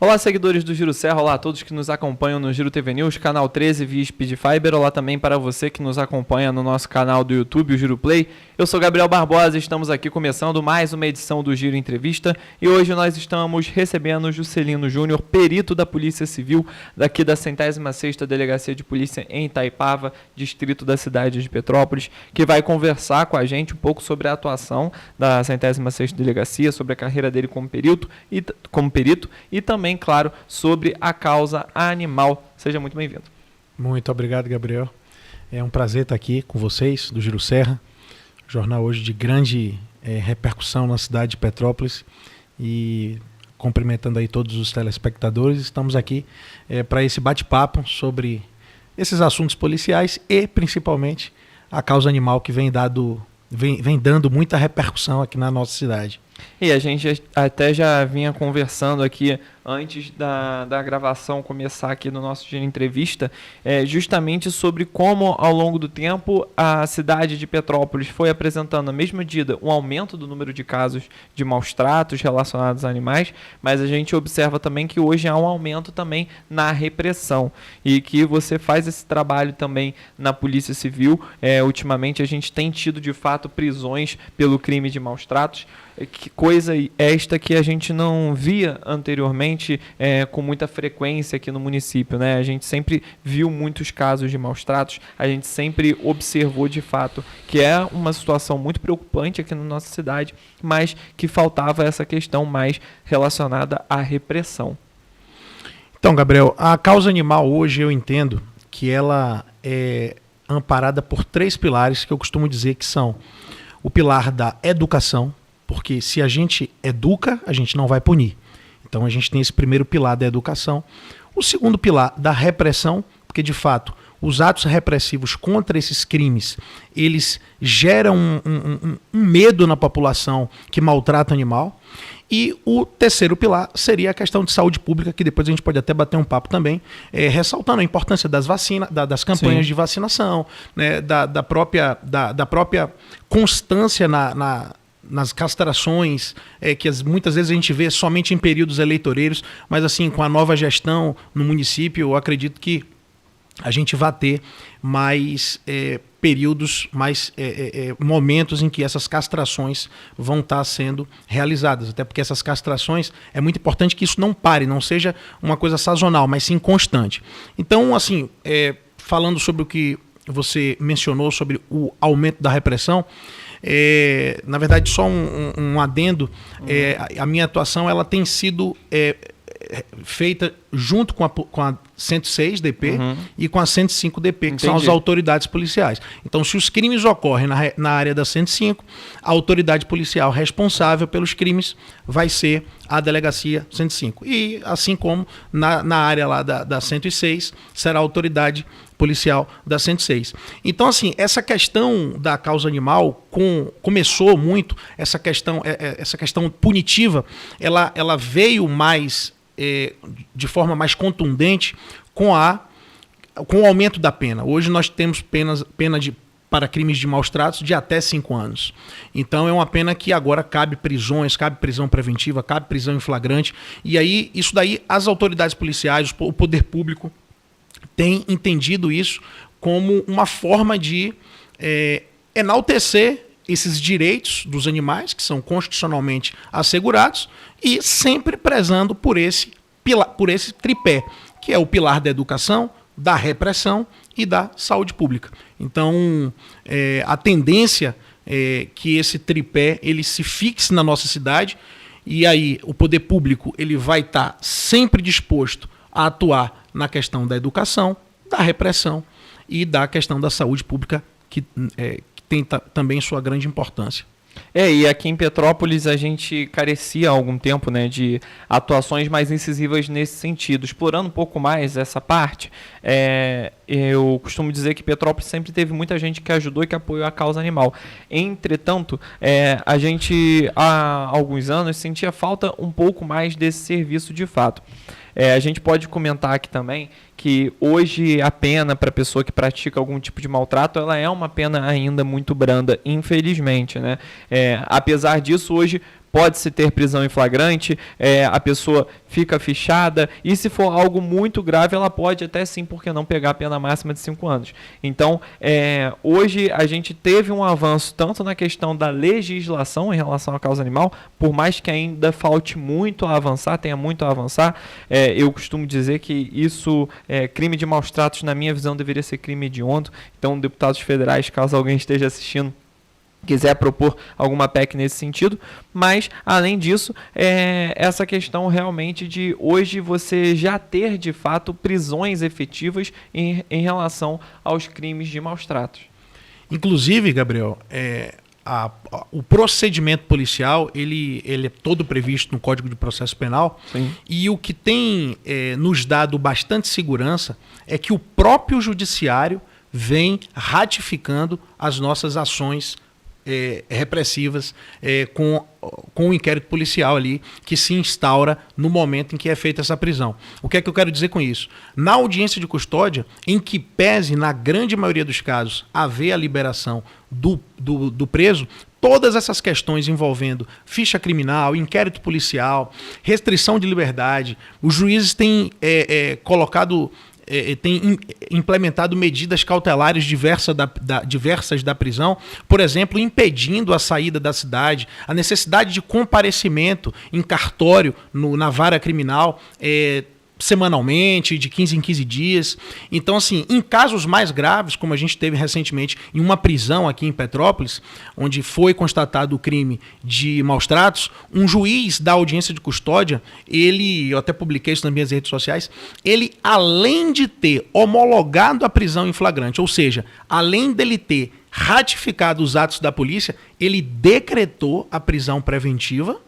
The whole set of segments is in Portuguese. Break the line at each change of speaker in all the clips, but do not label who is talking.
Olá, seguidores do Giro Serra, olá a todos que nos acompanham no Giro TV News, canal 13 via Speed Fiber, olá também para você que nos acompanha no nosso canal do YouTube, o Giro Play. Eu sou Gabriel Barbosa e estamos aqui começando mais uma edição do Giro Entrevista e hoje nós estamos recebendo Juscelino Júnior, perito da Polícia Civil daqui da 106ª Delegacia de Polícia em Itaipava, distrito da cidade de Petrópolis, que vai conversar com a gente um pouco sobre a atuação da 106ª Delegacia, sobre a carreira dele como perito e também, claro, sobre a causa animal. Seja muito bem-vindo.
Muito obrigado, Gabriel. É um prazer estar aqui com vocês, do Giro Serra, jornal hoje de grande repercussão na cidade de Petrópolis, e cumprimentando aí todos os telespectadores. Estamos aqui para esse bate-papo sobre esses assuntos policiais e, principalmente, a causa animal que vem dando muita repercussão aqui na nossa cidade.
E a gente até já vinha conversando aqui antes da gravação começar aqui no nosso Giro Entrevista, justamente sobre como ao longo do tempo a cidade de Petrópolis foi apresentando na mesma medida um aumento do número de casos de maus tratos relacionados a animais, mas a gente observa também que hoje há um aumento também na repressão e que você faz esse trabalho também na Polícia Civil. Ultimamente a gente tem tido de fato prisões pelo crime de maus tratos, que coisa esta que a gente não via anteriormente com muita frequência aqui no município, né? A gente sempre viu muitos casos de maus tratos, a gente sempre observou de fato que é uma situação muito preocupante aqui na nossa cidade, mas que faltava essa questão mais relacionada à repressão.
Então, Gabriel, a causa animal hoje eu entendo que ela é amparada por 3 pilares que eu costumo dizer que são o pilar da educação, porque se a gente educa, a gente não vai punir. Então a gente tem esse primeiro pilar da educação. O segundo pilar da repressão, porque de fato os atos repressivos contra esses crimes, eles geram um medo na população que maltrata o animal. E o terceiro pilar seria a questão de saúde pública, que depois a gente pode até bater um papo também, ressaltando a importância das vacinas, das campanhas de vacinação, né, da própria constância nas castrações, que muitas vezes a gente vê somente em períodos eleitoreiros, mas assim, com a nova gestão no município, eu acredito que a gente vai ter mais períodos, mais momentos em que essas castrações vão estar sendo realizadas, até porque essas castrações, é muito importante que isso não pare, não seja uma coisa sazonal, mas sim constante. Então, assim, falando sobre o que você mencionou sobre o aumento da repressão, na verdade, só um adendo, a minha atuação ela tem sido feita junto com a 106 DP e com a 105 DP, que são as autoridades policiais. Então, se os crimes ocorrem na área da 105, a autoridade policial responsável pelos crimes vai ser a delegacia 105. E assim como na área lá da 106, será a autoridade policial da 106. Então, assim, essa questão da causa animal começou muito, essa questão punitiva, ela veio mais de forma mais contundente com o aumento da pena. Hoje nós temos pena para crimes de maus tratos de até 5 anos. Então é uma pena que agora cabe prisões, cabe prisão preventiva, cabe prisão em flagrante. E aí, isso daí, as autoridades policiais, o poder público tem entendido isso como uma forma de enaltecer esses direitos dos animais, que são constitucionalmente assegurados, e sempre prezando por esse tripé, que é o pilar da educação, da repressão e da saúde pública. Então, a tendência é que esse tripé ele se fixe na nossa cidade, e aí o poder público ele vai estar sempre disposto a atuar na questão da educação, da repressão e da questão da saúde pública, que tem também sua grande importância.
E aqui em Petrópolis a gente carecia há algum tempo, né, de atuações mais incisivas nesse sentido. Explorando um pouco mais essa parte, eu costumo dizer que Petrópolis sempre teve muita gente que ajudou e que apoiou a causa animal. Entretanto, a gente há alguns anos sentia falta um pouco mais desse serviço de fato. A gente pode comentar aqui também que hoje a pena para a pessoa que pratica algum tipo de maltrato, ela é uma pena ainda muito branda, infelizmente, né? Apesar disso, hoje pode-se ter prisão em flagrante, a pessoa fica fichada, e se for algo muito grave, ela pode até sim, porque não pegar a pena máxima de 5 anos. Então, hoje a gente teve um avanço tanto na questão da legislação em relação à causa animal, por mais que ainda falte muito a avançar, tenha muito a avançar, eu costumo dizer que isso, crime de maus tratos, na minha visão, deveria ser crime hediondo. Então, deputados federais, caso alguém esteja assistindo, quiser propor alguma PEC nesse sentido, mas além disso, essa questão realmente de hoje você já ter de fato prisões efetivas em relação aos crimes de maus tratos.
Inclusive, Gabriel, o procedimento policial ele é todo previsto no Código de Processo Penal.
Sim.
E o que tem nos dado bastante segurança é que o próprio judiciário vem ratificando as nossas ações repressivas com o inquérito policial ali que se instaura no momento em que é feita essa prisão. O que é que eu quero dizer com isso? Na audiência de custódia, em que pese, na grande maioria dos casos, haver a liberação do preso, todas essas questões envolvendo ficha criminal, inquérito policial, restrição de liberdade, os juízes têm tem implementado medidas cautelares diversas da prisão, por exemplo, impedindo a saída da cidade, a necessidade de comparecimento em cartório na vara criminal, semanalmente, de 15 em 15 dias. Então, assim, em casos mais graves, como a gente teve recentemente em uma prisão aqui em Petrópolis, onde foi constatado o crime de maus tratos, um juiz da audiência de custódia, eu até publiquei isso nas minhas redes sociais, ele, além de ter homologado a prisão em flagrante, ou seja, além dele ter ratificado os atos da polícia, ele decretou a prisão preventiva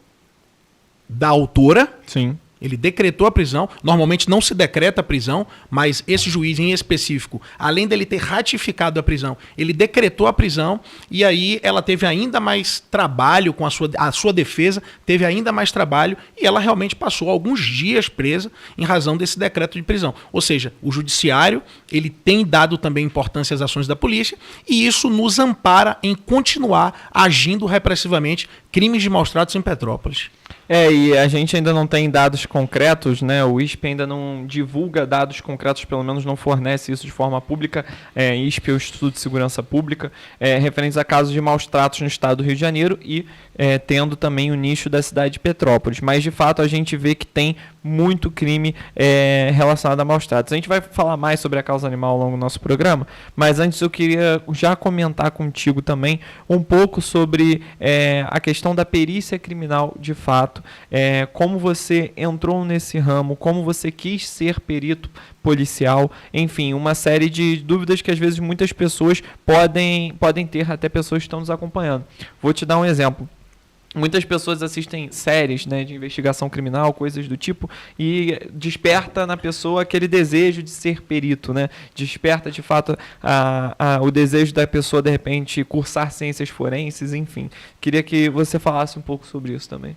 da autora.
Sim.
Ele decretou a prisão. Normalmente não se decreta a prisão, mas esse juiz em específico, além dele ter ratificado a prisão, ele decretou a prisão, e aí ela teve ainda mais trabalho com a sua defesa, teve ainda mais trabalho, e ela realmente passou alguns dias presa em razão desse decreto de prisão. Ou seja, o judiciário ele tem dado também importância às ações da polícia, e isso nos ampara em continuar agindo repressivamente crimes de maus tratos em Petrópolis.
E a gente ainda não tem dados concretos, né? O ISP ainda não divulga dados concretos, pelo menos não fornece isso de forma pública. ISP é o Instituto de Segurança Pública, referentes a casos de maus tratos no estado do Rio de Janeiro e tendo também o nicho da cidade de Petrópolis. Mas, de fato, a gente vê que tem muito crime relacionado a maus tratos. A gente vai falar mais sobre a causa animal ao longo do nosso programa, mas antes eu queria já comentar contigo também um pouco sobre a questão da perícia criminal de fato, como você entrou nesse ramo, como você quis ser perito policial, enfim, uma série de dúvidas que às vezes muitas pessoas podem ter, até pessoas que estão nos acompanhando. Vou te dar um exemplo. Muitas pessoas assistem séries, né, de investigação criminal, coisas do tipo, e desperta na pessoa aquele desejo de ser perito, né? Desperta, de fato, o desejo da pessoa, de repente, cursar ciências forenses, enfim. Queria que você falasse um pouco sobre isso também.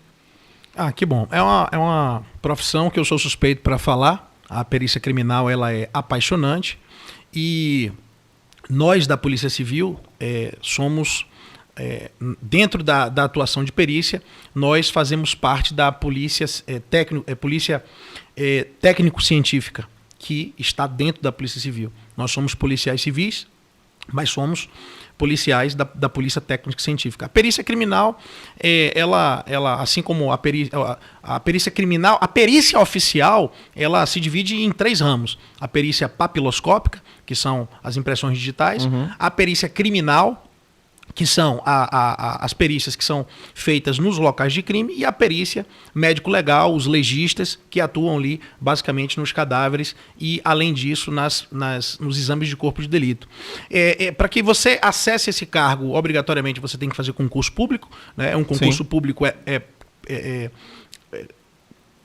Que bom. É uma profissão que eu sou suspeito para falar. A perícia criminal ela é apaixonante, e nós da Polícia Civil somos... dentro da atuação de perícia, nós fazemos parte da polícia técnico-científica, que está dentro da Polícia Civil. Nós somos policiais civis, mas somos policiais da Polícia Técnico-Científica. A perícia criminal, ela assim como a perícia criminal, a perícia oficial, ela se divide em 3 ramos. A perícia papiloscópica, que são as impressões digitais, a perícia criminal, que são as perícias que são feitas nos locais de crime, e a perícia médico-legal, os legistas, que atuam ali basicamente nos cadáveres e, além disso, nos exames de corpo de delito. Para que você acesse esse cargo, obrigatoriamente você tem que fazer concurso público, né? Um concurso Sim. público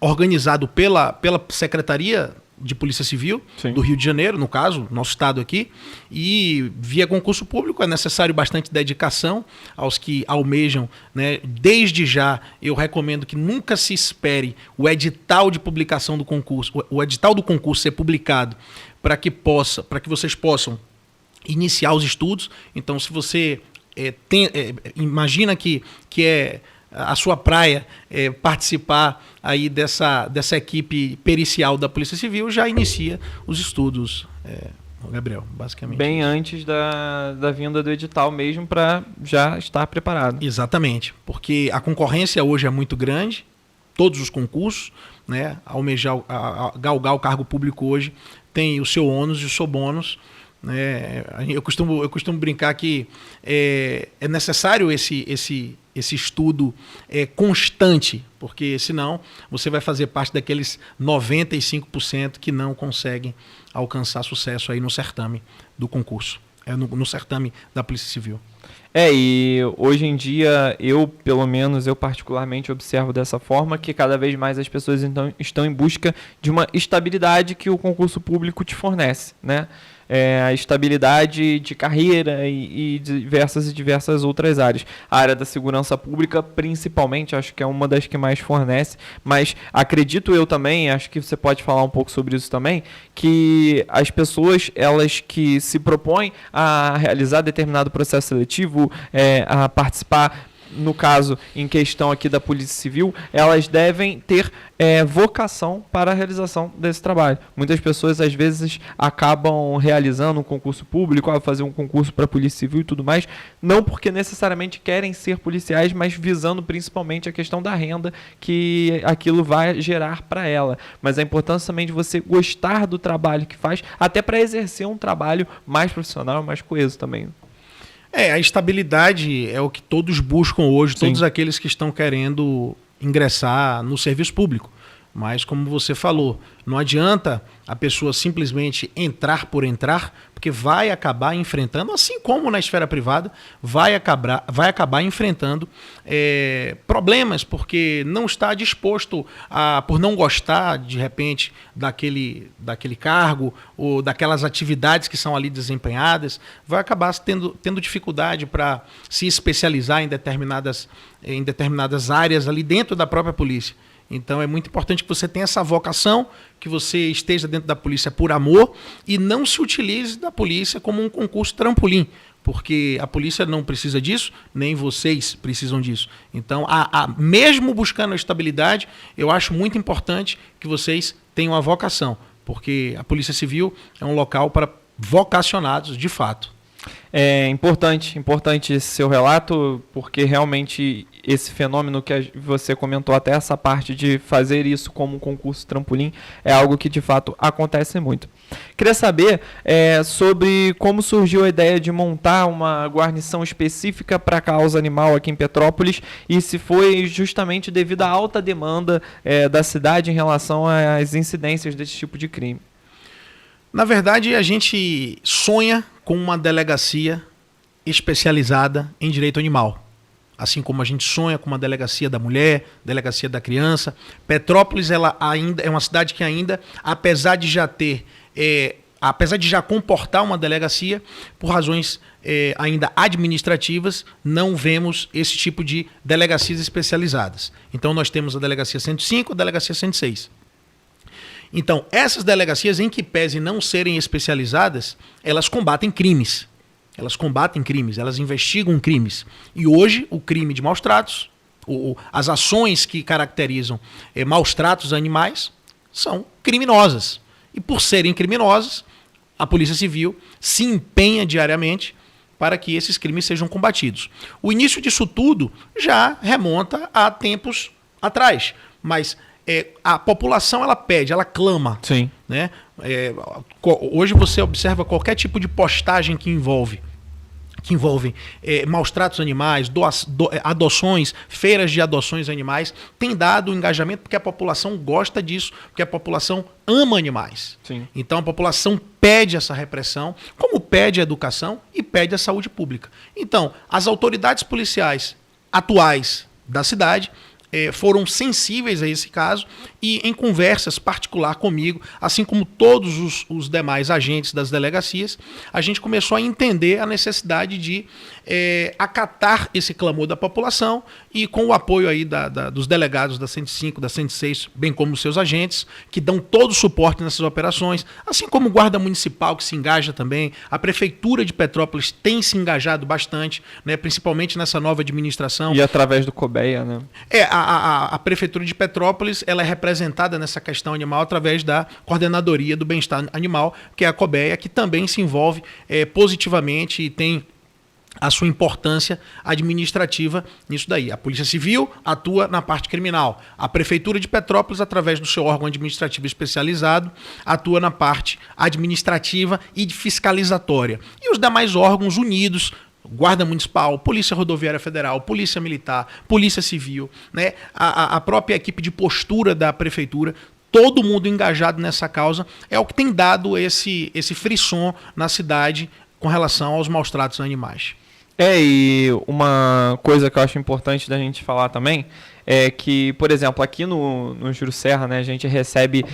organizado pela Secretaria de Polícia Civil Sim. do Rio de Janeiro, no caso, nosso estado aqui, e via concurso público é necessário bastante dedicação aos que almejam, né? Desde já, eu recomendo que nunca se espere o edital de publicação do concurso, o edital do concurso ser publicado para que vocês possam iniciar os estudos. Então, se você imagina que é a sua praia participar aí dessa equipe pericial da Polícia Civil, já inicia os estudos, Gabriel, basicamente.
Bem antes da vinda do edital mesmo, para já estar preparado.
Exatamente, porque a concorrência hoje é muito grande, todos os concursos, né, galgar o cargo público hoje tem o seu ônus e o seu bônus. Eu costumo brincar que é necessário esse estudo constante, porque senão você vai fazer parte daqueles 95% que não conseguem alcançar sucesso aí no certame do concurso, no certame da Polícia Civil.
E hoje em dia, pelo menos, eu particularmente observo dessa forma, que cada vez mais as pessoas então estão em busca de uma estabilidade que o concurso público te fornece, né? A estabilidade de carreira e diversas outras áreas. A área da segurança pública, principalmente, acho que é uma das que mais fornece, mas acredito eu também, acho que você pode falar um pouco sobre isso também, que as pessoas, elas que se propõem a realizar determinado processo seletivo, a participar, no caso, em questão aqui da Polícia Civil, elas devem ter vocação para a realização desse trabalho. Muitas pessoas, às vezes, acabam realizando um concurso público, fazer um concurso para a Polícia Civil e tudo mais, não porque necessariamente querem ser policiais, mas visando principalmente a questão da renda que aquilo vai gerar para ela. Mas a importância também de você gostar do trabalho que faz, até para exercer um trabalho mais profissional, mais coeso também.
A estabilidade é o que todos buscam hoje,
Sim.
Todos aqueles que estão querendo ingressar no serviço público. Mas, como você falou, não adianta a pessoa simplesmente entrar por entrar, porque vai acabar enfrentando, assim como na esfera privada, vai acabar enfrentando problemas, porque não está disposto por não gostar, de repente, daquele cargo ou daquelas atividades que são ali desempenhadas, vai acabar tendo dificuldade para se especializar em determinadas áreas ali dentro da própria polícia. Então é muito importante que você tenha essa vocação, que você esteja dentro da polícia por amor e não se utilize da polícia como um concurso trampolim, porque a polícia não precisa disso, nem vocês precisam disso. Então, mesmo buscando a estabilidade, eu acho muito importante que vocês tenham a vocação, porque a Polícia Civil é um local para vocacionados de fato.
É importante esse seu relato, porque realmente esse fenômeno que você comentou, até essa parte de fazer isso como um concurso trampolim, é algo que de fato acontece muito. Queria saber sobre como surgiu a ideia de montar uma guarnição específica para a causa animal aqui em Petrópolis e se foi justamente devido à alta demanda da cidade em relação às incidências desse tipo de crime.
Na verdade, a gente sonha com uma delegacia especializada em direito animal. Assim como a gente sonha com uma delegacia da mulher, delegacia da criança. Petrópolis ela ainda é uma cidade que ainda, apesar de já comportar uma delegacia, por razões ainda administrativas, não vemos esse tipo de delegacias especializadas. Então nós temos a delegacia 105 e a delegacia 106. Então, essas delegacias, em que pese não serem especializadas, elas combatem crimes. Elas investigam crimes. E hoje, o crime de maus tratos, as ações que caracterizam maus tratos a animais, são criminosas. E por serem criminosas, a Polícia Civil se empenha diariamente para que esses crimes sejam combatidos. O início disso tudo já remonta a tempos atrás, mas a população ela pede, ela clama.
Sim.
Né? Hoje você observa qualquer tipo de postagem que envolve maus tratos animais, adoções, feiras de adoções animais, tem dado engajamento porque a população gosta disso, porque a população ama animais.
Sim.
Então a população pede essa repressão, como pede a educação e pede a saúde pública. Então, as autoridades policiais atuais da cidade foram sensíveis a esse caso e em conversas particular comigo, assim como todos os demais agentes das delegacias, a gente começou a entender a necessidade de acatar esse clamor da população e com o apoio aí dos delegados da 105, da 106, bem como os seus agentes, que dão todo o suporte nessas operações, assim como o Guarda Municipal, que se engaja também, a Prefeitura de Petrópolis tem se engajado bastante, né, principalmente nessa nova administração.
E através do COBEA, né?
A Prefeitura de Petrópolis, ela é representada nessa questão animal através da Coordenadoria do Bem-Estar Animal, que é a COBEA, que também se envolve positivamente e tem a sua importância administrativa nisso daí. A Polícia Civil atua na parte criminal. A Prefeitura de Petrópolis, através do seu órgão administrativo especializado, atua na parte administrativa e fiscalizatória. E os demais órgãos unidos, Guarda Municipal, Polícia Rodoviária Federal, Polícia Militar, Polícia Civil, né? A própria equipe de postura da Prefeitura, todo mundo engajado nessa causa, é o que tem dado esse frisson na cidade com relação aos maus tratos a animais.
E uma coisa que eu acho importante da gente falar também é que, por exemplo, aqui no Jurucerra, né, a gente recebe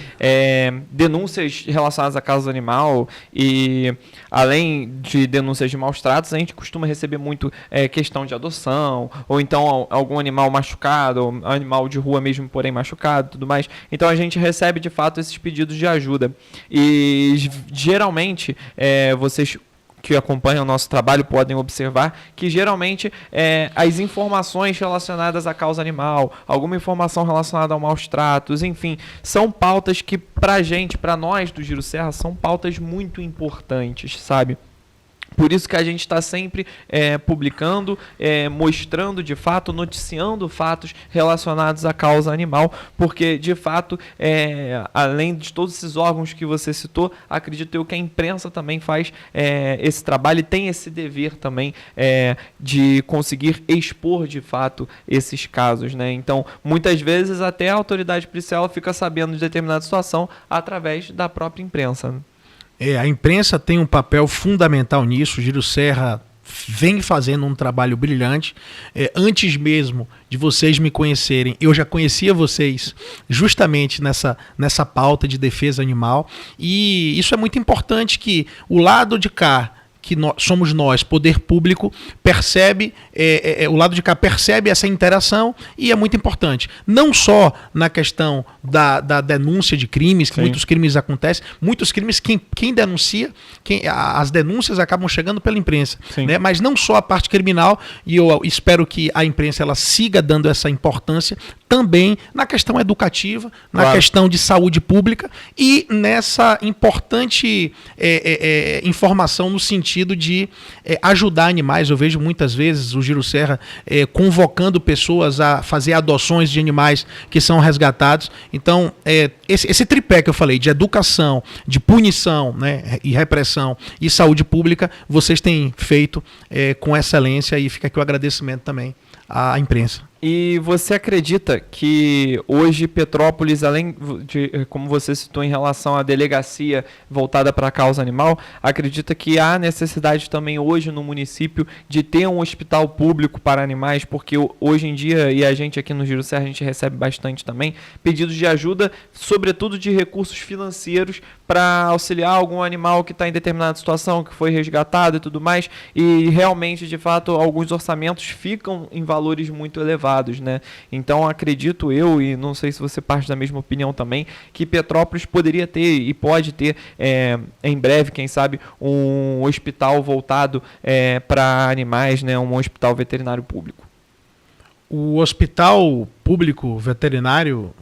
denúncias relacionadas a casos animal e, além de denúncias de maus tratos, a gente costuma receber muito questão de adoção, ou então algum animal machucado, ou animal de rua mesmo, porém machucado e tudo mais. Então a gente recebe, de fato, esses pedidos de ajuda. E, geralmente, vocês que acompanham o nosso trabalho podem observar que geralmente as informações relacionadas à causa animal, alguma informação relacionada a maus tratos, enfim, são pautas que pra gente, pra nós do Jurucerra, são pautas muito importantes, sabe? Por isso que a gente está sempre publicando, mostrando de fato, noticiando fatos relacionados à causa animal, porque de fato, além de todos esses órgãos que você citou, acredito eu que a imprensa também faz esse trabalho e tem esse dever também de conseguir expor de fato esses casos, né? Então, muitas vezes até a autoridade policial fica sabendo de determinada situação através da própria imprensa, né?
A imprensa tem um papel fundamental nisso. O Jurucerra vem fazendo um trabalho brilhante. Antes mesmo de vocês me conhecerem, eu já conhecia vocês justamente nessa pauta de defesa animal. E isso é muito importante, que o lado de cá, que somos nós, poder público, percebe, o lado de cá percebe essa interação, e é muito importante. Não só na questão da denúncia de crimes, que muitos crimes acontecem, muitos crimes, quem denuncia, as denúncias acabam chegando pela imprensa, né? Mas não só a parte criminal, e eu espero que a imprensa ela siga dando essa importância também na questão educativa, na questão de saúde pública e nessa importante informação no sentido de ajudar animais. Eu vejo muitas vezes o Jurucerra convocando pessoas a fazer adoções de animais que são resgatados. Então, esse tripé que eu falei, de educação, de punição, né, e repressão e saúde pública, vocês têm feito com excelência, e fica aqui o agradecimento também à imprensa.
E você acredita que hoje Petrópolis, além de, como você citou, em relação à delegacia voltada para a causa animal, acredita que há necessidade também hoje no município de ter um hospital público para animais, porque hoje em dia, e a gente aqui no Jurucerra, a gente recebe bastante também, pedidos de ajuda, sobretudo de recursos financeiros, para auxiliar algum animal que está em determinada situação, que foi resgatado e tudo mais, e realmente, de fato, alguns orçamentos ficam em valores muito elevados, né? Então, acredito eu, e não sei se você parte da mesma opinião também, que Petrópolis poderia ter e pode ter, em breve, quem sabe, um hospital voltado para animais, né? Um hospital veterinário público.
O hospital público veterinário,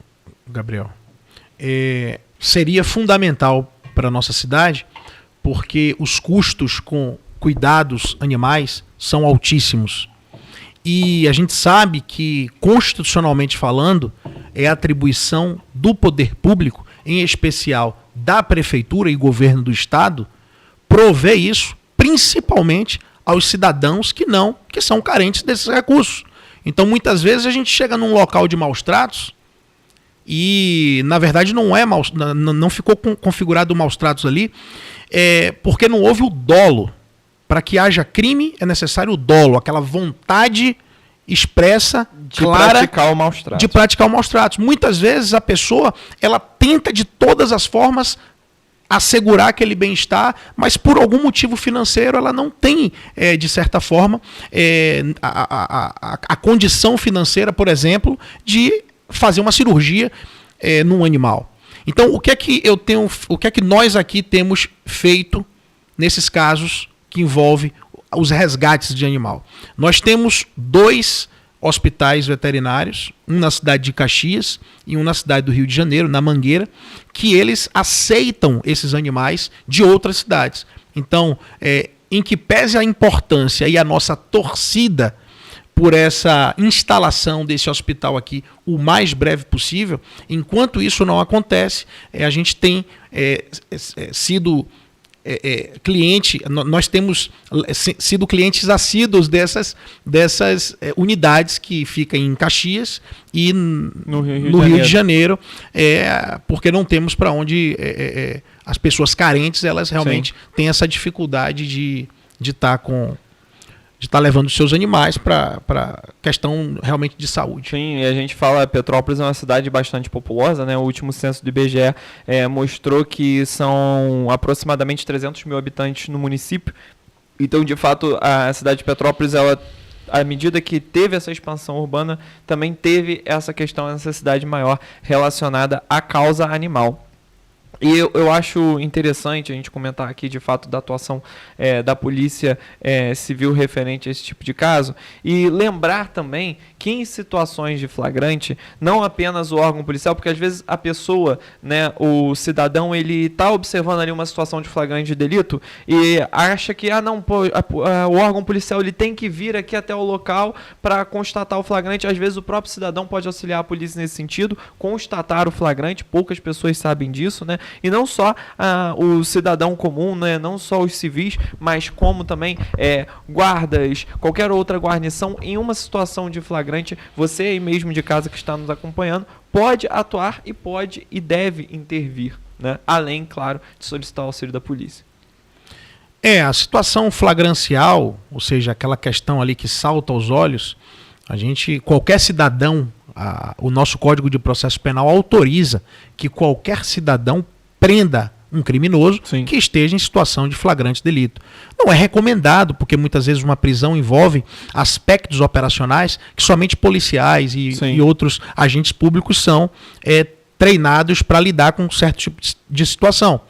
Gabriel, seria fundamental para a nossa cidade, porque os custos com cuidados animais são altíssimos. E a gente sabe que, constitucionalmente falando, é atribuição do poder público, em especial da prefeitura e governo do estado, prover isso principalmente aos cidadãos que são carentes desses recursos. Então, muitas vezes a gente chega num local de maus tratos e, na verdade, não ficou configurado maus tratos ali, porque não houve o dolo. Para que haja crime, é necessário o dolo, aquela vontade expressa, clara, de praticar o maus tratos. Muitas vezes a pessoa ela tenta de todas as formas assegurar aquele bem-estar, mas por algum motivo financeiro ela não tem, de certa forma, a condição financeira, por exemplo, de fazer uma cirurgia num animal. Então, o que é que nós aqui temos feito nesses casos que envolve os resgates de animal? Nós temos 2 hospitais veterinários, um na cidade de Caxias e um na cidade do Rio de Janeiro, na Mangueira, que eles aceitam esses animais de outras cidades. Então, em que pese a importância e a nossa torcida por essa instalação desse hospital aqui o mais breve possível, enquanto isso não acontece, a gente tem sido cliente, nós temos sido clientes assíduos dessas unidades que ficam em Caxias e no Rio de Janeiro, porque não temos para onde as pessoas carentes, elas realmente têm essa dificuldade de estar levando os seus animais para questão realmente de saúde.
Sim, e a gente fala, Petrópolis é uma cidade bastante populosa, né? O último censo do IBGE mostrou que são aproximadamente 300 mil habitantes no município. Então, de fato, a cidade de Petrópolis, à medida que teve essa expansão urbana, também teve essa questão, essa necessidade maior relacionada à causa animal. E eu acho interessante a gente comentar aqui, de fato, da atuação da Polícia Civil referente a esse tipo de caso. E lembrar também que em situações de flagrante, não apenas o órgão policial, porque às vezes a pessoa, né, o cidadão, ele está observando ali uma situação de flagrante de delito e acha que, o órgão policial ele tem que vir aqui até o local para constatar o flagrante. Às vezes o próprio cidadão pode auxiliar a polícia nesse sentido, constatar o flagrante, poucas pessoas sabem disso, né? E não só o cidadão comum, né? Não só os civis, mas como também guardas, qualquer outra guarnição, em uma situação de flagrante, você aí mesmo de casa que está nos acompanhando, pode atuar e pode e deve intervir, né? Além, claro, de solicitar o auxílio da polícia.
A situação flagrancial, ou seja, aquela questão ali que salta aos olhos, qualquer cidadão, o nosso Código de Processo Penal autoriza que qualquer cidadão prenda um criminoso que esteja em situação de flagrante delito. Não é recomendado, porque muitas vezes uma prisão envolve aspectos operacionais que somente policiais e outros agentes públicos são treinados para lidar com certo tipo de situação.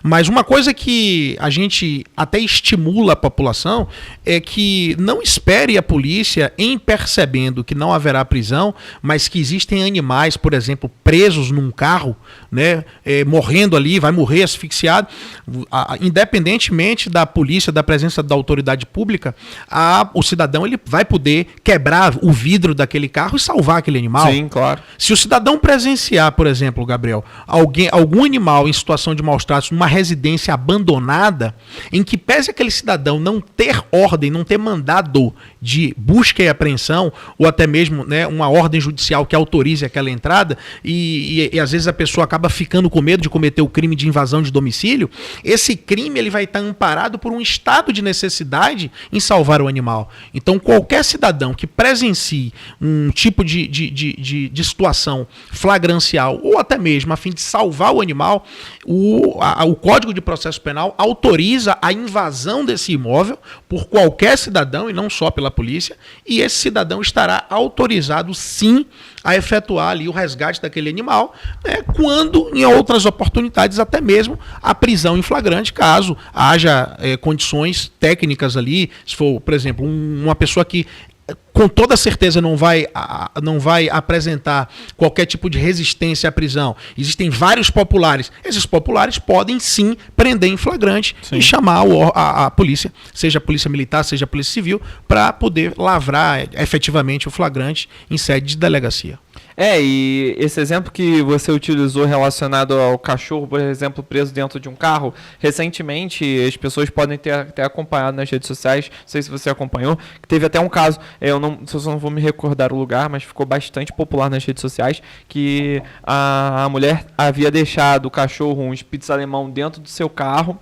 Mas uma coisa que a gente até estimula a população é que não espere a polícia, em percebendo que não haverá prisão, mas que existem animais, por exemplo, presos num carro, né, morrendo ali, vai morrer asfixiado, independentemente da polícia, da presença da autoridade pública, o cidadão ele vai poder quebrar o vidro daquele carro e salvar aquele animal.
Sim, claro.
Se o cidadão presenciar, por exemplo, Gabriel, algum animal em situação de maus tratos numa residência abandonada, em que pese aquele cidadão não ter ordem, não ter mandado de busca e apreensão, ou até mesmo, né, uma ordem judicial que autorize aquela entrada, e às vezes a pessoa acaba ficando com medo de cometer o crime de invasão de domicílio, esse crime ele vai estar amparado por um estado de necessidade em salvar o animal. Então qualquer cidadão que presencie um tipo de situação flagrancial, ou até mesmo a fim de salvar o animal, o Código de Processo Penal autoriza a invasão desse imóvel por qualquer cidadão e não só pela polícia, e esse cidadão estará autorizado sim a efetuar ali o resgate daquele animal, né, quando em outras oportunidades até mesmo a prisão em flagrante, caso haja condições técnicas ali, se for, por exemplo, uma pessoa que com toda certeza não vai apresentar qualquer tipo de resistência à prisão. Existem vários populares. Esses populares podem sim prender em flagrante e chamar a polícia, seja a polícia militar, seja a polícia civil, para poder lavrar efetivamente o flagrante em sede de delegacia.
E esse exemplo que você utilizou relacionado ao cachorro, por exemplo, preso dentro de um carro, recentemente as pessoas podem ter até acompanhado nas redes sociais, não sei se você acompanhou, que teve até um caso, eu não vou me recordar o lugar, mas ficou bastante popular nas redes sociais, que a mulher havia deixado o cachorro, um Spitz alemão, dentro do seu carro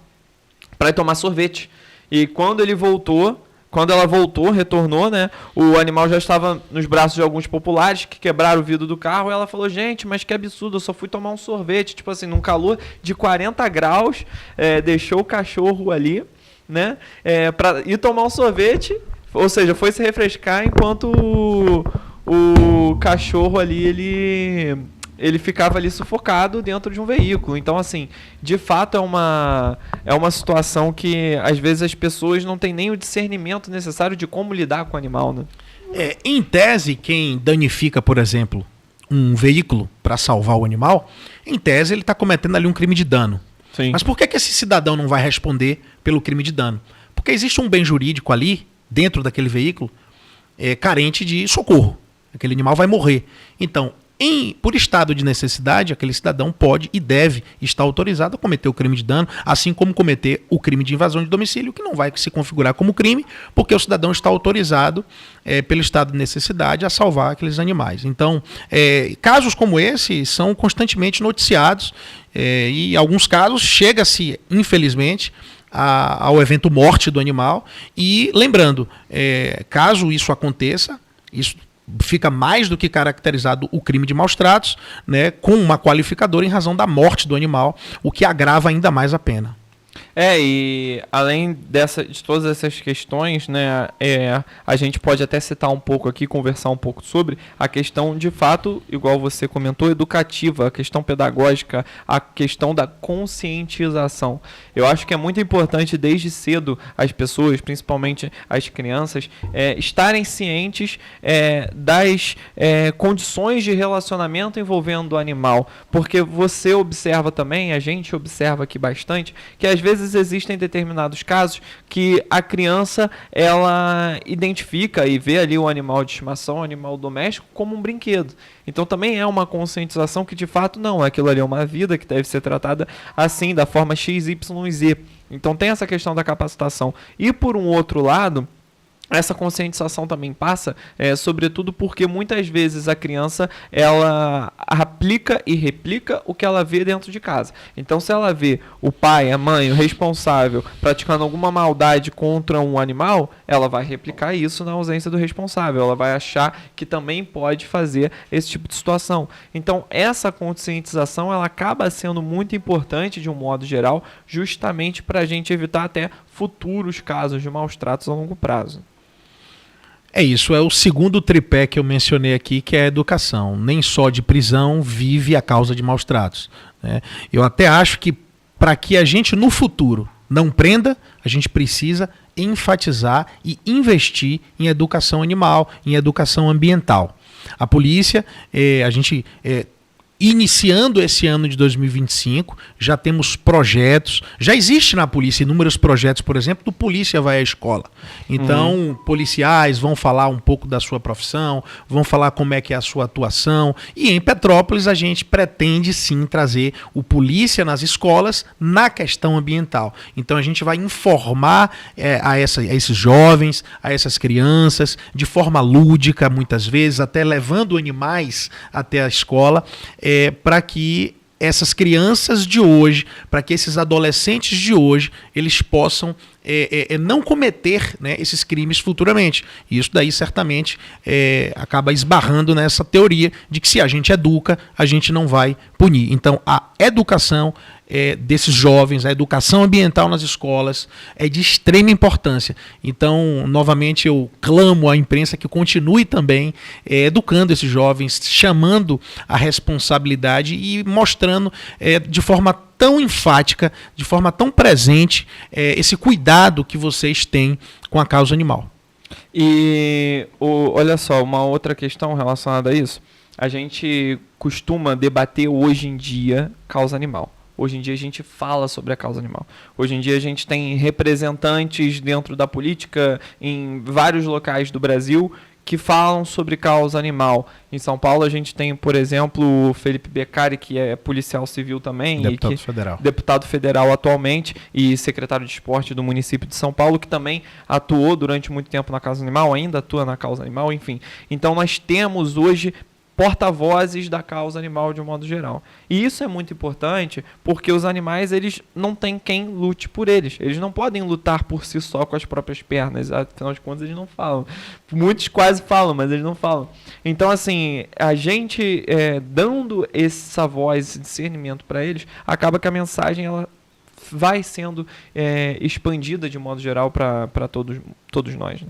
para ir tomar sorvete. E quando ele voltou, Quando ela retornou, né, o animal já estava nos braços de alguns populares que quebraram o vidro do carro. E ela falou, gente, mas que absurdo, eu só fui tomar um sorvete. Tipo assim, num calor de 40 graus, deixou o cachorro ali, né, para ir tomar um sorvete. Ou seja, foi se refrescar enquanto o cachorro ali, ele ficava ali sufocado dentro de um veículo. Então, assim, de fato é uma situação que às vezes as pessoas não têm nem o discernimento necessário de como lidar com o animal, né?
Em tese, quem danifica, por exemplo, um veículo para salvar o animal, em tese ele está cometendo ali um crime de dano.
Sim.
Mas por que esse cidadão não vai responder pelo crime de dano? Porque existe um bem jurídico ali, dentro daquele veículo, carente de socorro. Aquele animal vai morrer. Então, por estado de necessidade, aquele cidadão pode e deve estar autorizado a cometer o crime de dano, assim como cometer o crime de invasão de domicílio, que não vai se configurar como crime, porque o cidadão está autorizado, pelo estado de necessidade, a salvar aqueles animais. Então, casos como esse são constantemente noticiados, e em alguns casos chega-se, infelizmente, ao evento morte do animal. E lembrando, caso isso aconteça, isso fica mais do que caracterizado o crime de maus tratos, né, com uma qualificadora em razão da morte do animal, o que agrava ainda mais a pena.
E além de todas essas questões, né, a gente pode até citar um pouco aqui, conversar um pouco sobre a questão, de fato, igual você comentou, educativa, a questão pedagógica, a questão da conscientização. Eu acho que é muito importante desde cedo as pessoas, principalmente as crianças, estarem cientes das condições de relacionamento envolvendo o animal, porque você observa também, a gente observa aqui bastante, que às vezes existem determinados casos que a criança ela identifica e vê ali o animal de estimação, o animal doméstico, como um brinquedo. Então também é uma conscientização que de fato não, aquilo ali é uma vida que deve ser tratada assim, da forma X, Y e Z. Então tem essa questão da capacitação. E por um outro lado, essa conscientização também passa, sobretudo porque muitas vezes a criança ela aplica e replica o que ela vê dentro de casa. Então, se ela vê o pai, a mãe, o responsável praticando alguma maldade contra um animal, ela vai replicar isso na ausência do responsável. Ela vai achar que também pode fazer esse tipo de situação. Então, essa conscientização ela acaba sendo muito importante de um modo geral, justamente para a gente evitar até futuros casos de maus tratos a longo prazo.
É isso, é o segundo tripé que eu mencionei aqui, que é a educação. Nem só de prisão vive a causa de maus tratos, né? Eu até acho que para que a gente no futuro não prenda, a gente precisa enfatizar e investir em educação animal, em educação ambiental. A polícia, a gente... iniciando esse ano de 2025, já temos projetos, já existe na polícia inúmeros projetos, por exemplo, do Polícia Vai à Escola. Então, policiais vão falar um pouco da sua profissão, vão falar como é que é a sua atuação, e em Petrópolis a gente pretende sim trazer o polícia nas escolas na questão ambiental. Então a gente vai informar a esses jovens, a essas crianças, de forma lúdica muitas vezes, até levando animais até a escola, para que essas crianças de hoje, para que esses adolescentes de hoje, eles possam não cometer, né, esses crimes futuramente. E isso daí certamente acaba esbarrando nessa teoria de que se a gente educa, a gente não vai punir. Então a educação desses jovens, a educação ambiental nas escolas é de extrema importância. Então, novamente, eu clamo à imprensa que continue também educando esses jovens, chamando a responsabilidade e mostrando de forma tão enfática, de forma tão presente, esse cuidado que vocês têm com a causa animal.
E olha só, uma outra questão relacionada a isso, a gente costuma debater hoje em dia causa animal. Hoje em dia a gente fala sobre a causa animal. Hoje em dia a gente tem representantes dentro da política em vários locais do Brasil que falam sobre causa animal. Em São Paulo a gente tem, por exemplo, o Felipe Beccari, que é policial civil também. Deputado federal atualmente e secretário de esporte do município de São Paulo, que também atuou durante muito tempo na causa animal, ainda atua na causa animal, enfim. Então nós temos hoje porta-vozes da causa animal de um modo geral. E isso é muito importante porque os animais, eles não têm quem lute por eles. Eles não podem lutar por si só com as próprias pernas. Afinal de contas, eles não falam. Muitos quase falam, mas eles não falam. Então, assim, a gente dando essa voz, esse discernimento para eles, acaba que a mensagem ela vai sendo expandida de modo geral para todos nós, né?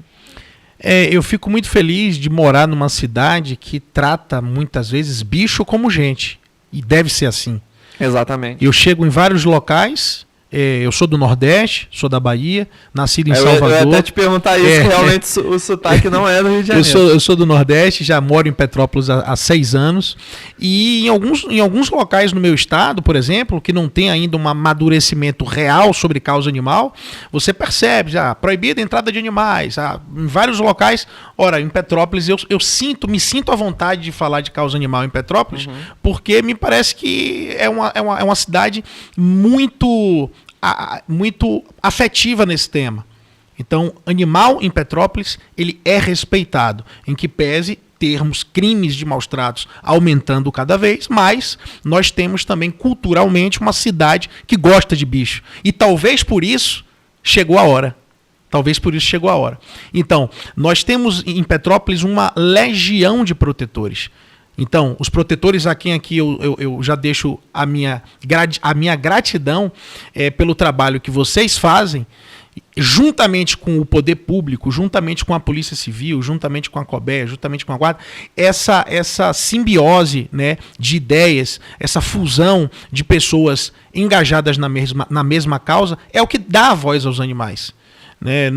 Eu fico muito feliz de morar numa cidade que trata muitas vezes bicho como gente. E deve ser assim.
Exatamente.
Eu chego em vários locais. Eu sou do Nordeste, sou da Bahia, nascido em Salvador.
Eu ia até te perguntar isso, realmente o sotaque não é do Rio de Janeiro.
Eu sou do Nordeste, já moro em Petrópolis há 6 anos. E em alguns locais no meu estado, por exemplo, que não tem ainda um amadurecimento real sobre causa animal, você percebe já proibida a entrada de animais. Em vários locais, ora, em Petrópolis, eu me sinto à vontade de falar de causa animal em Petrópolis, porque me parece que é uma cidade muito afetiva nesse tema. Então, animal em Petrópolis, ele é respeitado, em que pese termos crimes de maus tratos aumentando cada vez, mas nós temos também culturalmente uma cidade que gosta de bicho. E talvez por isso chegou a hora. Então, nós temos em Petrópolis uma legião de protetores. Então, os protetores a quem aqui eu já deixo a minha gratidão pelo trabalho que vocês fazem, juntamente com o poder público, juntamente com a Polícia Civil, juntamente com a COBEA, juntamente com a Guarda, essa simbiose, né, de ideias, essa fusão de pessoas engajadas na mesma causa, é o que dá a voz aos animais. Né?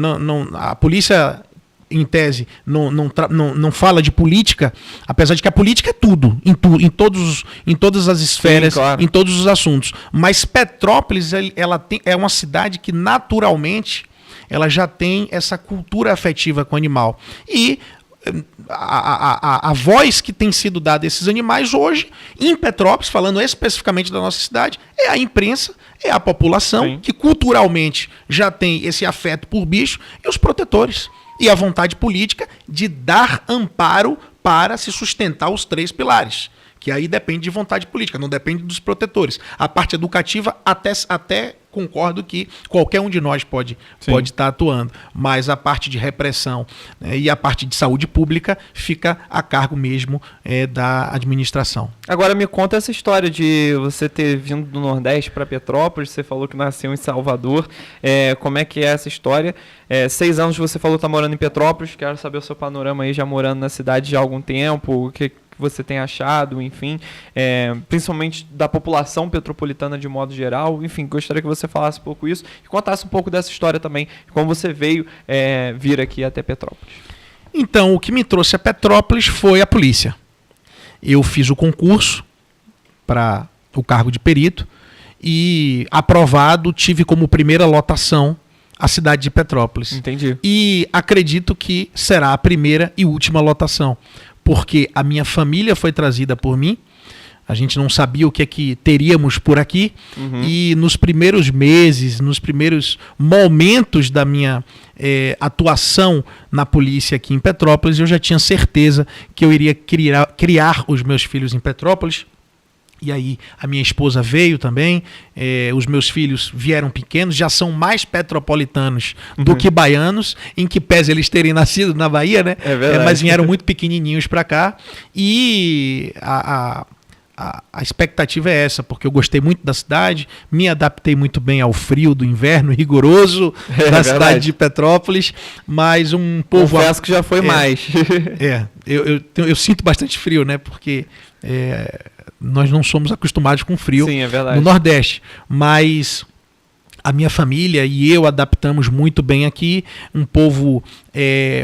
A polícia, em tese, não fala de política, apesar de que a política é tudo, em todas as esferas, sim, claro, em todos os assuntos. Mas Petrópolis é uma cidade que naturalmente ela já tem essa cultura afetiva com o animal. E a voz que tem sido dada a esses animais hoje, em Petrópolis, falando especificamente da nossa cidade, é a imprensa, é a população, sim, que culturalmente já tem esse afeto por bicho, e os protetores. E a vontade política de dar amparo para se sustentar os 3 pilares. Que aí depende de vontade política, não depende dos protetores. A parte educativa, até concordo que qualquer um de nós pode estar atuando. Mas a parte de repressão, né, e a parte de saúde pública fica a cargo mesmo da administração.
Agora me conta essa história de você ter vindo do Nordeste para Petrópolis, você falou que nasceu em Salvador, como é que é essa história? 6 anos você falou que está morando em Petrópolis, quero saber o seu panorama aí, já morando na cidade já há algum tempo, o que você tem achado, enfim, principalmente da população petropolitana de modo geral, enfim, gostaria que você falasse um pouco isso e contasse um pouco dessa história também, como você veio vir aqui até Petrópolis.
Então, o que me trouxe a Petrópolis foi a polícia. Eu fiz o concurso para o cargo de perito e, aprovado, tive como primeira lotação a cidade de Petrópolis.
Entendi.
E acredito que será a primeira e última lotação, porque a minha família foi trazida por mim, a gente não sabia o que é que teríamos por aqui, e nos primeiros meses, nos primeiros momentos da minha atuação na polícia aqui em Petrópolis, eu já tinha certeza que eu iria criar os meus filhos em Petrópolis. E aí a minha esposa veio também, os meus filhos vieram pequenos, já são mais petropolitanos do que baianos, em que pese eles terem nascido na Bahia, né? Mas vieram muito pequenininhos para cá. E a expectativa é essa, porque eu gostei muito da cidade, me adaptei muito bem ao frio do inverno rigoroso da cidade de Petrópolis, mas um povo...
Confesso que já foi mais.
Eu sinto bastante frio, né? Porque nós não somos acostumados com frio.
Sim, é verdade.
No Nordeste, mas a minha família e eu adaptamos muito bem aqui, um povo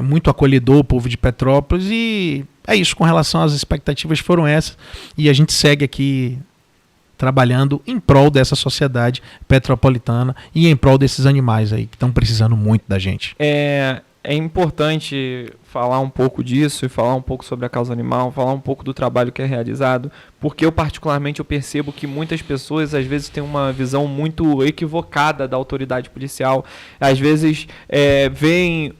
muito acolhedor, o povo de Petrópolis, e é isso, com relação às expectativas foram essas, e a gente segue aqui trabalhando em prol dessa sociedade petropolitana e em prol desses animais aí que estão precisando muito da gente.
É importante falar um pouco disso e falar um pouco sobre a causa animal, falar um pouco do trabalho que é realizado, porque eu particularmente percebo que muitas pessoas às vezes têm uma visão muito equivocada da autoridade policial, às vezes veem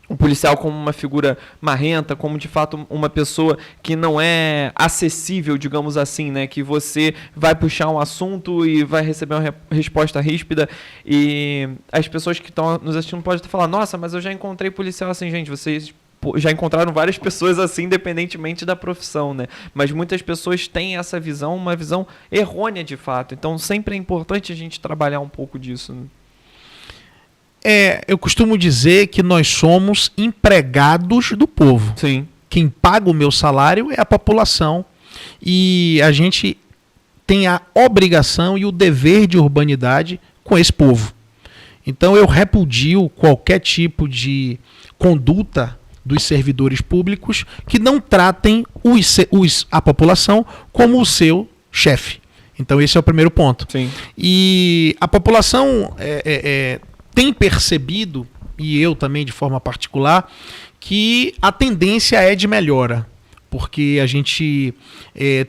o policial como uma figura marrenta, como de fato uma pessoa que não é acessível, digamos assim, né? Que você vai puxar um assunto e vai receber uma resposta ríspida, e as pessoas que estão nos assistindo podem estar falando: nossa, mas eu já encontrei policial assim. Gente, vocês já encontraram várias pessoas assim, independentemente da profissão, né? Mas muitas pessoas têm essa visão, uma visão errônea de fato. Então sempre é importante a gente trabalhar um pouco disso, né?
Eu costumo dizer que nós somos empregados do povo.
Sim.
Quem paga o meu salário é a população. E a gente tem a obrigação e o dever de urbanidade com esse povo. Então eu repudio qualquer tipo de conduta dos servidores públicos que não tratem a população como o seu chefe. Então esse é o primeiro ponto.
Sim.
E a população tem percebido, e eu também de forma particular, que a tendência é de melhora. Porque a gente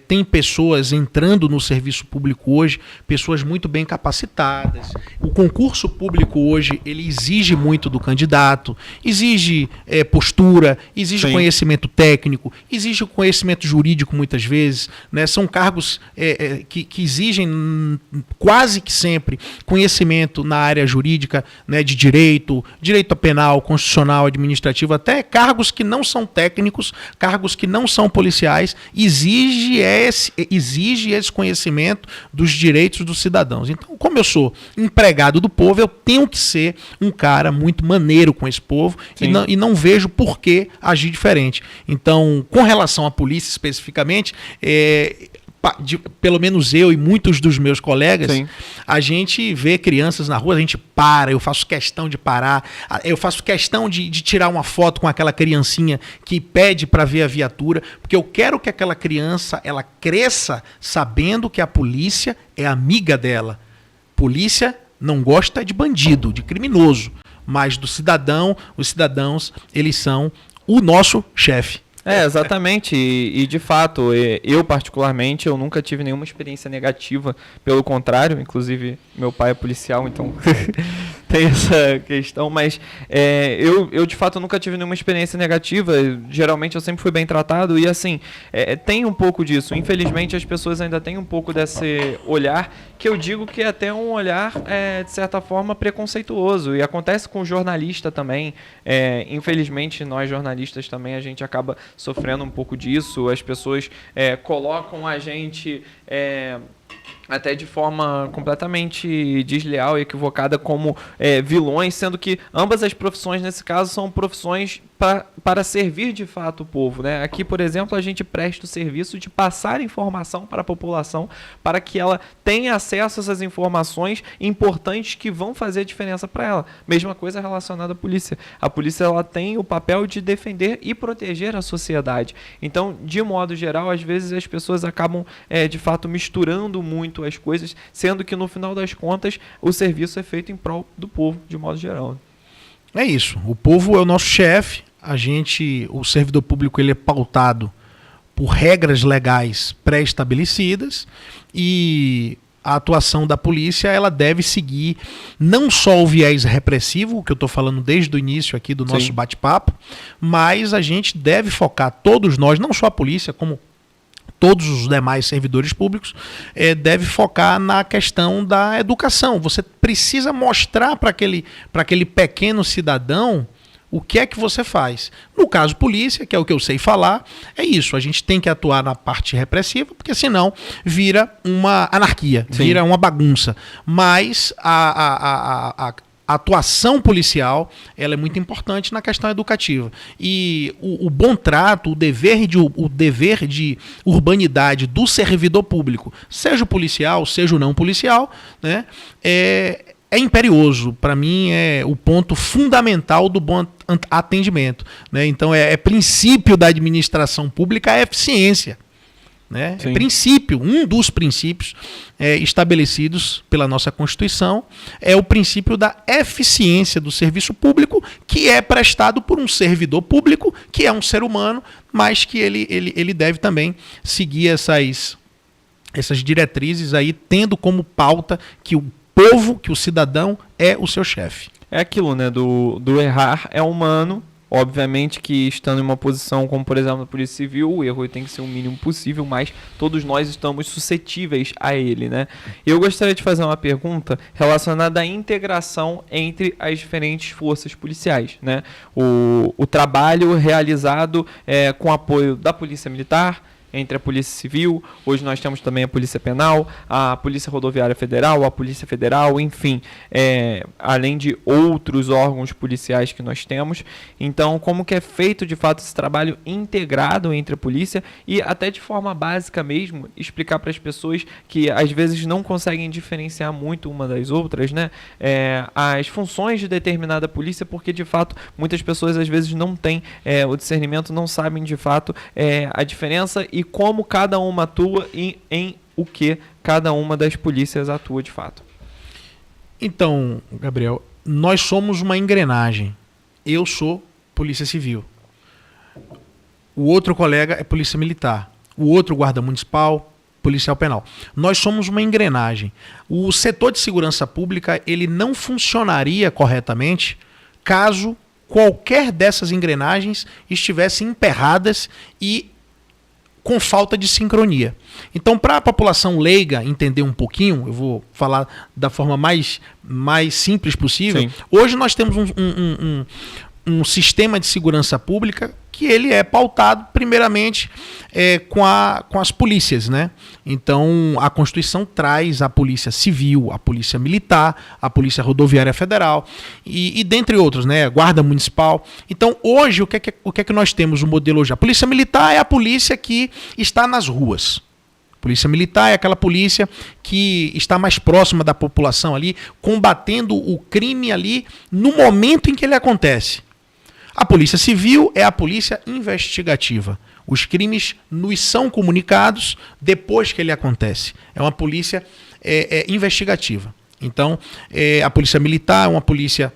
tem pessoas entrando no serviço público hoje, pessoas muito bem capacitadas. O concurso público hoje, ele exige muito do candidato, exige postura, exige
Sim.
conhecimento técnico, exige conhecimento jurídico muitas vezes, né? São cargos que exigem quase que sempre conhecimento na área jurídica, né? De direito penal, constitucional, administrativo, até cargos que não são técnicos, cargos que não são policiais, exige esse conhecimento dos direitos dos cidadãos. Então, como eu sou empregado do povo, eu tenho que ser um cara muito maneiro com esse povo e não vejo por que agir diferente. Então, com relação à polícia especificamente, pelo menos eu e muitos dos meus colegas,
Sim.
a gente vê crianças na rua, a gente para, eu faço questão de parar, eu faço questão de tirar uma foto com aquela criancinha que pede para ver a viatura, porque eu quero que aquela criança ela cresça sabendo que a polícia é amiga dela. Polícia não gosta de bandido, de criminoso, mas do cidadão, os cidadãos, eles são o nosso chefe.
Exatamente, e de fato, eu particularmente, eu nunca tive nenhuma experiência negativa, pelo contrário, inclusive meu pai é policial, então tem essa questão, mas eu de fato nunca tive nenhuma experiência negativa, geralmente eu sempre fui bem tratado, e assim, tem um pouco disso, infelizmente as pessoas ainda têm um pouco desse olhar, que eu digo que é até um olhar, de certa forma, preconceituoso, e acontece com o jornalista também, infelizmente nós jornalistas também, a gente acaba sofrendo um pouco disso, as pessoas colocam a gente até de forma completamente desleal e equivocada como vilões, sendo que ambas as profissões nesse caso são profissões para servir de fato o povo, né? Aqui, por exemplo, a gente presta o serviço de passar informação para a população para que ela tenha acesso a essas informações importantes que vão fazer a diferença para ela. Mesma coisa relacionada à polícia. A polícia ela tem o papel de defender e proteger a sociedade. Então, de modo geral, às vezes as pessoas acabam de fato misturando muito as coisas, sendo que no final das contas o serviço é feito em prol do povo, de modo geral.
É isso. O povo é o nosso chefe. O servidor público, ele é pautado por regras legais pré-estabelecidas e a atuação da polícia ela deve seguir não só o viés repressivo, que eu estou falando desde o início aqui do nosso bate-papo, mas a gente deve focar, todos nós, não só a polícia, como todos os demais servidores públicos, deve focar na questão da educação. Você precisa mostrar para aquele pequeno cidadão o que é que você faz. No caso polícia, que é o que eu sei falar, é isso. A gente tem que atuar na parte repressiva, porque senão vira uma anarquia, vira uma bagunça. Mas a atuação policial ela é muito importante na questão educativa. E o bom trato, o dever de urbanidade do servidor público, seja o policial, seja o não policial, né, é imperioso. Para mim, é o ponto fundamental do bom atendimento, né? Então, é princípio da administração pública a eficiência. Né? É princípio, um dos princípios estabelecidos pela nossa Constituição é o princípio da eficiência do serviço público, que é prestado por um servidor público, que é um ser humano, mas que ele deve também seguir essas diretrizes aí, tendo como pauta que o povo, que o cidadão é o seu chefe.
É aquilo, né? Do errar é humano, Obviamente que estando em uma posição como, por exemplo, a Polícia Civil, o erro tem que ser o mínimo possível, mas todos nós estamos suscetíveis a ele, né? Eu gostaria de fazer uma pergunta relacionada à integração entre as diferentes forças policiais, né? O trabalho realizado com apoio da Polícia Militar, entre a Polícia Civil, hoje nós temos também a Polícia Penal, a Polícia Rodoviária Federal, a Polícia Federal, enfim, além de outros órgãos policiais que nós temos. Então, como que é feito de fato esse trabalho integrado entre a polícia e até de forma básica mesmo, explicar para as pessoas que às vezes não conseguem diferenciar muito uma das outras, né? As funções de determinada polícia, porque de fato muitas pessoas às vezes não têm o discernimento, não sabem de fato a diferença e como cada uma atua e em o que cada uma das polícias atua de fato.
Então, Gabriel, nós somos uma engrenagem. Eu sou Polícia Civil. O outro colega é Polícia Militar. O outro guarda municipal, policial penal. Nós somos uma engrenagem. O setor de segurança pública ele não funcionaria corretamente caso qualquer dessas engrenagens estivessem emperradas e com falta de sincronia. Então, para a população leiga entender um pouquinho, eu vou falar da forma mais simples possível. Sim. Hoje nós temos um sistema de segurança pública que ele é pautado primeiramente com as polícias, né? Então a Constituição traz a Polícia Civil, a Polícia Militar, a Polícia Rodoviária Federal e dentre outros, né? Guarda Municipal. Então hoje o que é que nós temos o modelo hoje? A Polícia Militar é a polícia que está nas ruas. Polícia Militar é aquela polícia que está mais próxima da população ali, combatendo o crime ali no momento em que ele acontece. A Polícia Civil é a polícia investigativa. Os crimes nos são comunicados depois que ele acontece. É uma polícia investigativa. Então, a Polícia Militar é uma polícia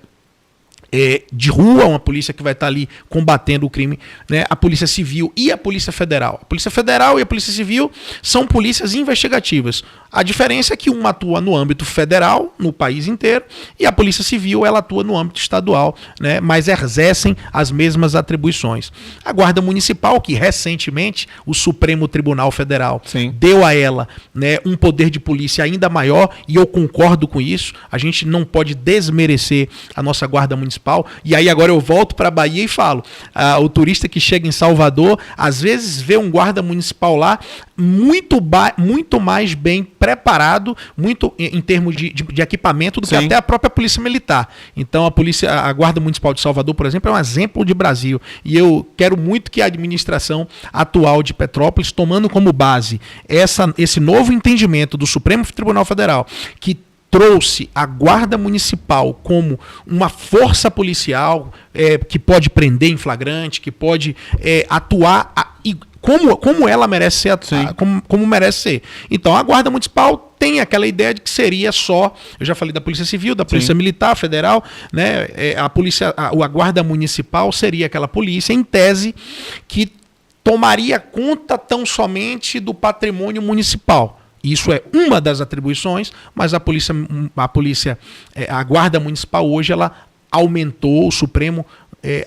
de rua, uma polícia que vai estar ali combatendo o crime, né? A Polícia Civil e a Polícia Federal. A Polícia Federal e a Polícia Civil são polícias investigativas. A diferença é que uma atua no âmbito federal, no país inteiro, e a Polícia Civil ela atua no âmbito estadual, né? Mas exercem as mesmas atribuições. A Guarda Municipal, que recentemente o Supremo Tribunal Federal deu a ela, né, um poder de polícia ainda maior, e eu concordo com isso. A gente não pode desmerecer a nossa Guarda Municipal. E aí agora eu volto para a Bahia e falo, o turista que chega em Salvador, às vezes vê um guarda municipal lá muito mais bem preparado, muito em termos de equipamento do que até a própria Polícia Militar. Então a Guarda Municipal de Salvador, por exemplo, é um exemplo de Brasil. E eu quero muito que a administração atual de Petrópolis, tomando como base esse novo entendimento do Supremo Tribunal Federal, que trouxe a Guarda Municipal como uma força policial que pode prender em flagrante, que pode atuar como ela merece ser, como merece ser. Então a Guarda Municipal tem aquela ideia de que seria só, eu já falei da Polícia Civil, da Polícia Militar, Federal, né? A Guarda Municipal seria aquela polícia, em tese, que tomaria conta tão somente do patrimônio municipal. Isso é uma das atribuições, mas a Guarda Municipal hoje ela aumentou, o Supremo,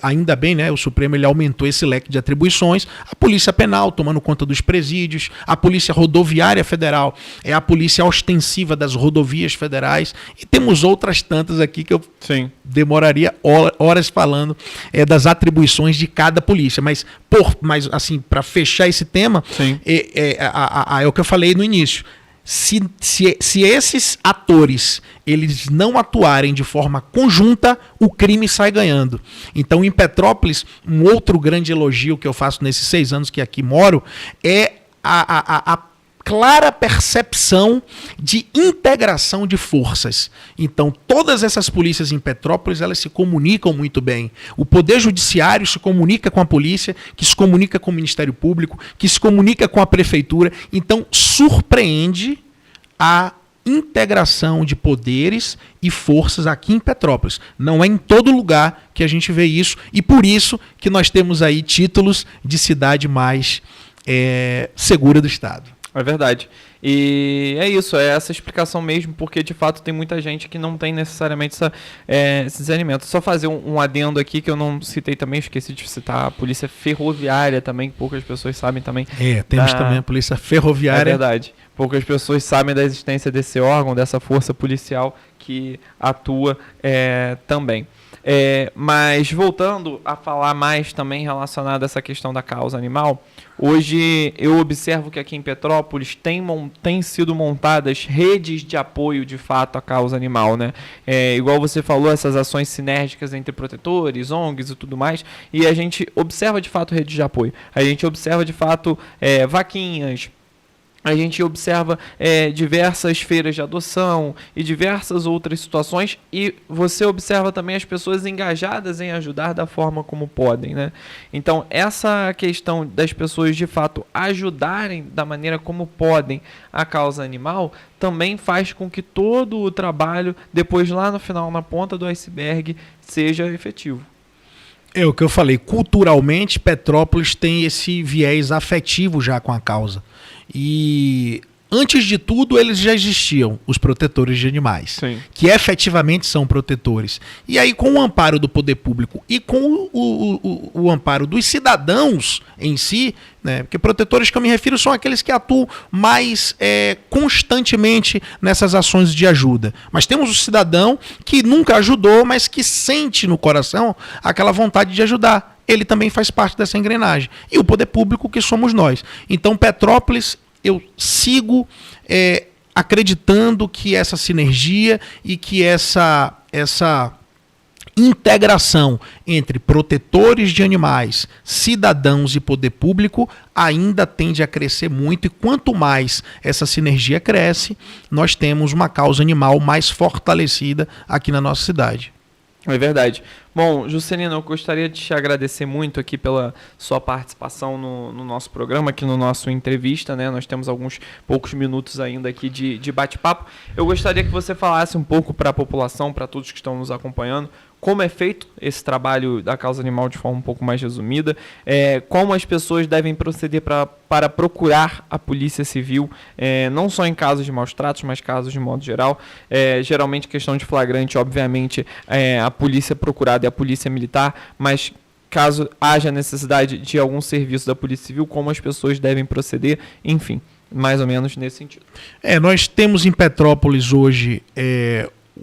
ainda bem, né? O Supremo ele aumentou esse leque de atribuições. A Polícia Penal, tomando conta dos presídios, a Polícia Rodoviária Federal é a polícia ostensiva das rodovias federais, e temos outras tantas aqui que eu demoraria horas falando das atribuições de cada polícia. Mas assim, para fechar esse tema, é o que eu falei no início. Se esses atores eles não atuarem de forma conjunta, o crime sai ganhando. Então, em Petrópolis, um outro grande elogio que eu faço nesses 6 anos que aqui moro é a clara percepção de integração de forças. Então, todas essas polícias em Petrópolis, elas se comunicam muito bem. O Poder Judiciário se comunica com a polícia, que se comunica com o Ministério Público, que se comunica com a Prefeitura. Então, surpreende a integração de poderes e forças aqui em Petrópolis. Não é em todo lugar que a gente vê isso, e por isso que nós temos aí títulos de cidade mais segura do estado.
É verdade. E é isso, é essa explicação mesmo, porque de fato tem muita gente que não tem necessariamente esses alimentos. Só fazer um adendo aqui que eu não citei também, esqueci de citar a polícia ferroviária também, que poucas pessoas sabem também.
Temos também a polícia ferroviária.
É verdade. Poucas pessoas sabem da existência desse órgão, dessa força policial que atua também. Mas voltando a falar mais também relacionado a essa questão da causa animal, hoje eu observo que aqui em Petrópolis tem sido montadas redes de apoio de fato à causa animal, né? Igual você falou, essas ações sinérgicas entre protetores, ONGs e tudo mais, e a gente observa de fato redes de apoio. A gente observa de fato vaquinhas. A gente observa diversas feiras de adoção e diversas outras situações, e você observa também as pessoas engajadas em ajudar da forma como podem, né? Então, essa questão das pessoas de fato ajudarem da maneira como podem a causa animal também faz com que todo o trabalho, depois lá no final, na ponta do iceberg, seja efetivo.
É o que eu falei, culturalmente Petrópolis tem esse viés afetivo já com a causa. E antes de tudo eles já existiam, os protetores de animais. Sim. Que efetivamente são protetores. E aí com o amparo do poder público e com o amparo dos cidadãos em si, né, porque protetores que eu me refiro são aqueles que atuam mais constantemente nessas ações de ajuda. Mas temos o cidadão que nunca ajudou, mas que sente no coração aquela vontade de ajudar. Ele também faz parte dessa engrenagem. E o poder público, que somos nós. Então, Petrópolis, eu sigo acreditando que essa sinergia e que essa integração entre protetores de animais, cidadãos e poder público ainda tende a crescer muito, e quanto mais essa sinergia cresce, nós temos uma causa animal mais fortalecida aqui na nossa cidade.
É verdade. Bom, Juscelino, eu gostaria de te agradecer muito aqui pela sua participação no nosso programa, aqui no nosso entrevista, né? Nós temos alguns poucos minutos ainda aqui de bate-papo. Eu gostaria que você falasse um pouco para a população, para todos que estão nos acompanhando, como é feito esse trabalho da causa animal de forma um pouco mais resumida, como as pessoas devem proceder para procurar a Polícia Civil, não só em casos de maus tratos, mas casos de modo geral. Geralmente questão de flagrante, obviamente, a polícia procurada é a polícia militar, mas caso haja necessidade de algum serviço da Polícia Civil, como as pessoas devem proceder, enfim, mais ou menos nesse sentido.
Nós temos em Petrópolis hoje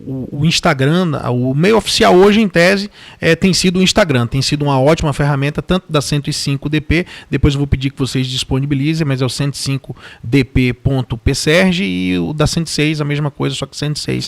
o Instagram, o meio oficial hoje, em tese, tem sido o Instagram. Tem sido uma ótima ferramenta, tanto da 105DP, depois eu vou pedir que vocês disponibilizem, mas é o 105dp.pserg, e o da 106, a mesma coisa, só que 106.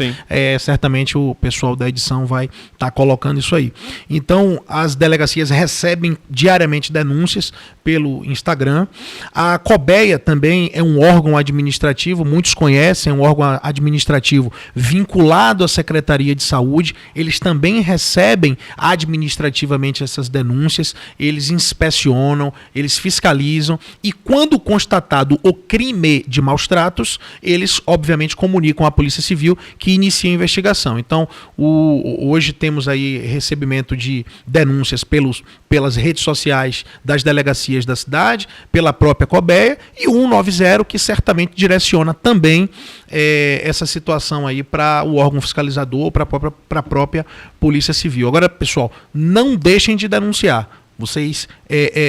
Certamente o pessoal da edição vai estar colocando isso aí. Então, as delegacias recebem diariamente denúncias pelo Instagram. A COBEA também é um órgão administrativo, muitos conhecem, é um órgão administrativo vinculado à Secretaria de Saúde. Eles também recebem administrativamente essas denúncias, eles inspecionam, eles fiscalizam, e quando constatado o crime de maus tratos, eles obviamente comunicam à Polícia Civil, que inicia a investigação. Então, hoje temos aí recebimento de denúncias pelas redes sociais das delegacias da cidade, pela própria COBEA, e o 190, que certamente direciona também essa situação aí para o órgão fiscalizador, para a própria Polícia Civil. Agora, pessoal, não deixem de denunciar. Vocês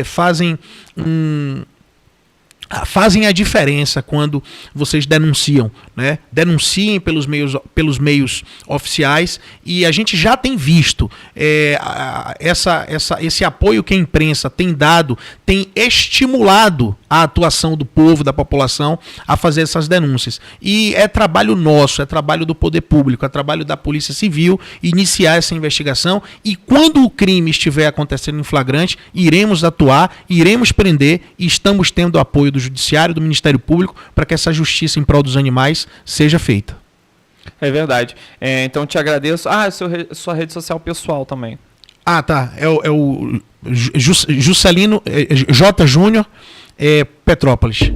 fazem a diferença quando vocês denunciam, né? Denunciem pelos meios oficiais, e a gente já tem visto esse apoio que a imprensa tem dado, tem estimulado a atuação do povo, da população, a fazer essas denúncias. E é trabalho nosso, é trabalho do poder público, é trabalho da Polícia Civil iniciar essa investigação, e quando o crime estiver acontecendo em flagrante, iremos atuar, iremos prender, e estamos tendo apoio do Judiciário, do Ministério Público, para que essa justiça em prol dos animais seja feita.
É verdade. Então te agradeço. Sua rede social pessoal também.
Tá. É o Juscelino J. Júnior Petrópolis.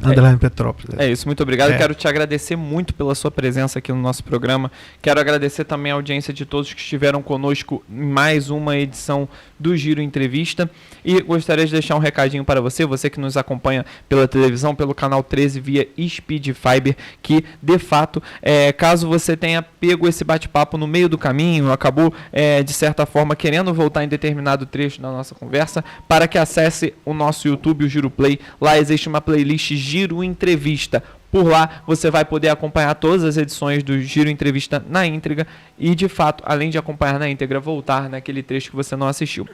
Underline Petrópolis.
É isso, muito obrigado. Quero te agradecer muito pela sua presença aqui no nosso programa. Quero agradecer também a audiência de todos que estiveram conosco em mais uma edição do Giro Entrevista. E gostaria de deixar um recadinho para você, você que nos acompanha pela televisão, pelo canal 13 via Speed Fiber, que de fato, caso você tenha pego esse bate-papo no meio do caminho, acabou de certa forma querendo voltar em determinado trecho da nossa conversa, para que acesse o nosso YouTube, o Giro Play. Lá existe uma playlist Giro Entrevista. Por lá você vai poder acompanhar todas as edições do Giro Entrevista na íntegra e, de fato, além de acompanhar na íntegra, voltar naquele trecho que você não assistiu.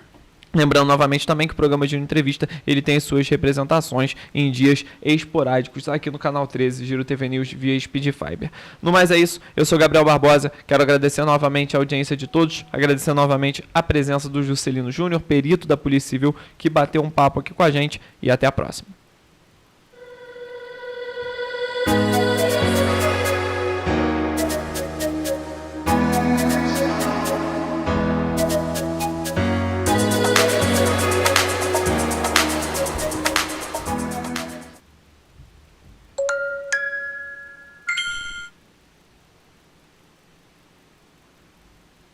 Lembrando novamente também que o programa Giro Entrevista ele tem suas representações em dias esporádicos aqui no canal 13, Giro TV News via Speed Fiber. No mais é isso, eu sou Gabriel Barbosa, quero agradecer novamente a audiência de todos, agradecer novamente a presença do Juscelino Júnior, perito da Polícia Civil, que bateu um papo aqui com a gente, e até a próxima.